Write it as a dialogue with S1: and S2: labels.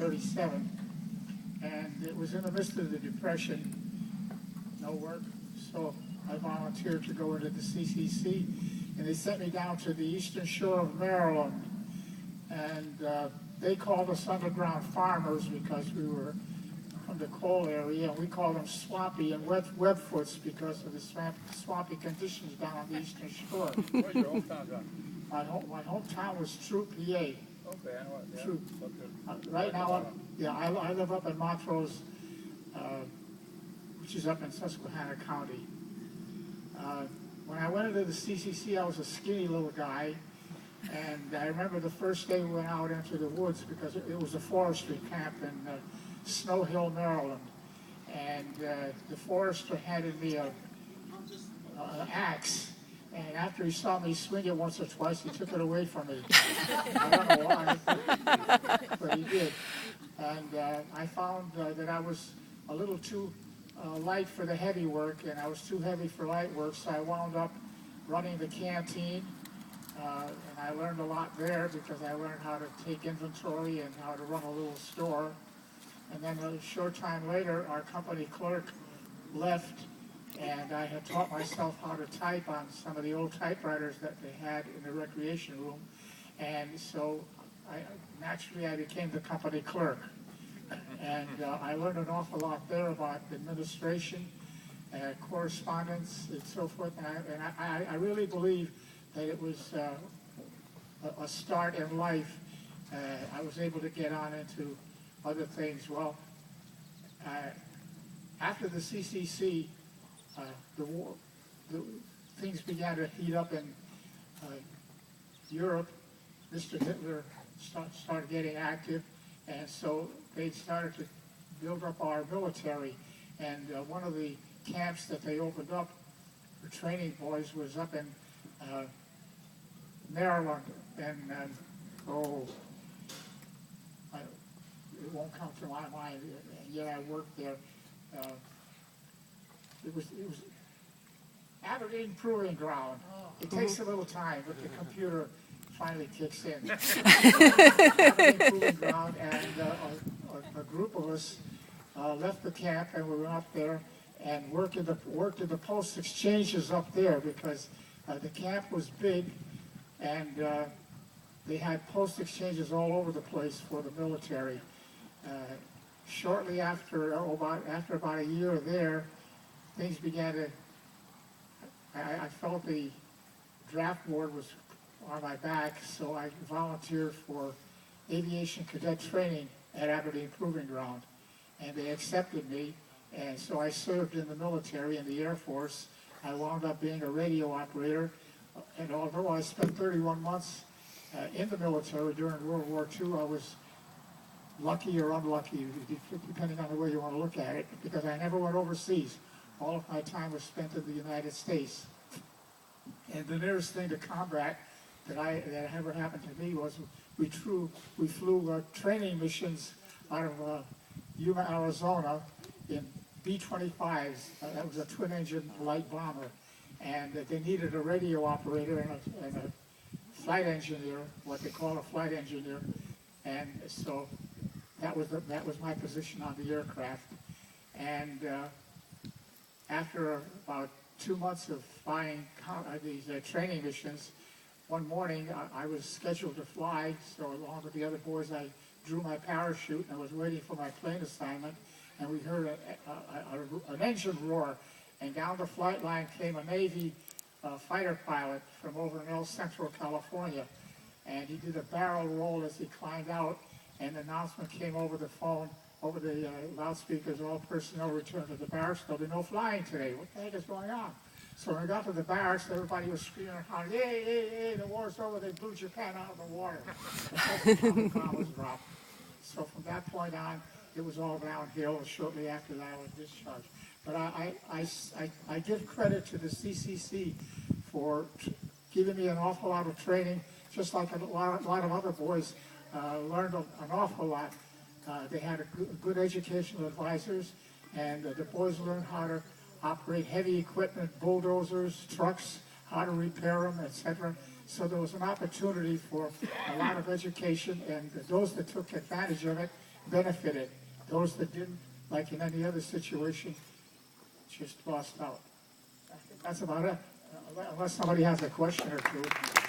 S1: 1937, and it was in the midst of the Depression, no work, so I volunteered to go into the CCC, and they sent me down to the eastern shore of Maryland, and they called us underground farmers because we were from the coal area, and we called them swampy and webfoots because of the swampy conditions down on the eastern shore.
S2: Where's your hometown, John?
S1: My hometown was Troop, PA.
S2: Okay, I know it. Yeah.
S1: Troop.
S2: Okay.
S1: Right now, I live up in Montrose, which is up in Susquehanna County. When I went into the CCC, I was a skinny little guy, and I remember the first day we went out into the woods because it was a forestry camp in Snow Hill, Maryland, and the forester handed me an axe, and after he saw me swing it once or twice, he took it away from me. I don't know why, but he did. And I found that I was a little too light for the heavy work, and I was too heavy for light work, so I wound up running the canteen, and I learned a lot there because I learned how to take inventory and how to run a little store. And then a short time later, our company clerk left, and I had taught myself how to type on some of the old typewriters that they had in the recreation room, and so naturally I became the company clerk. And I learned an awful lot there about administration, correspondence, and so forth. And I really believe that it was a start in life. I was able to get on into other things. Well, after the CCC, things began to heat up in Europe. Mr. Hitler started getting active, and so they started to build up our military. And one of the camps that they opened up for training boys was up in Maryland, and it won't come to my mind, and yet I worked there. It was Aberdeen Proving Ground. It takes a little time, but the computer finally kicks in. Aberdeen Proving Ground, and a group of us left the camp, and we went up there and worked in the post exchanges up there because the camp was big, and they had post exchanges all over the place for the military. Shortly after about a year there, things began to, I felt the draft board was on my back, so I volunteered for aviation cadet training at Aberdeen Proving Ground, and they accepted me, and so I served in the military, in the Air Force. I wound up being a radio operator, and although I spent 31 months in the military during World War II, I was lucky or unlucky, depending on the way you want to look at it, because I never went overseas. All of my time was spent in the United States. And the nearest thing to combat that ever happened to me was we flew training missions out of Yuma, Arizona in B-25s. That was a twin-engine light bomber. And they needed a radio operator and a flight engineer, what they call a flight engineer. And so that was my position on the aircraft. And after about 2 months of flying these training missions, one morning I was scheduled to fly, so along with the other boys I drew my parachute and I was waiting for my plane assignment, and we heard an engine roar, and down the flight line came a Navy fighter pilot from over in El Centro, California, and he did a barrel roll as he climbed out, and the announcement came over the phone, over the loudspeakers, all personnel returned to the barracks. There'll be no flying today. What the heck is going on? So when we got to the barracks, everybody was screaming and hollering, hey, hey, hey, the war's over, they blew Japan out of the water. The bomb was dropped. So from that point on, it was all downhill, and shortly after that I was discharged. But I give credit to the CCC for giving me an awful lot of training, just like a lot of other boys learned an awful lot. They had good educational advisors, and the boys learned how to operate heavy equipment, bulldozers, trucks, how to repair them, etc. So there was an opportunity for a lot of education, and those that took advantage of it benefited. Those that didn't, like in any other situation, just lost out. That's about it, unless somebody has a question or two.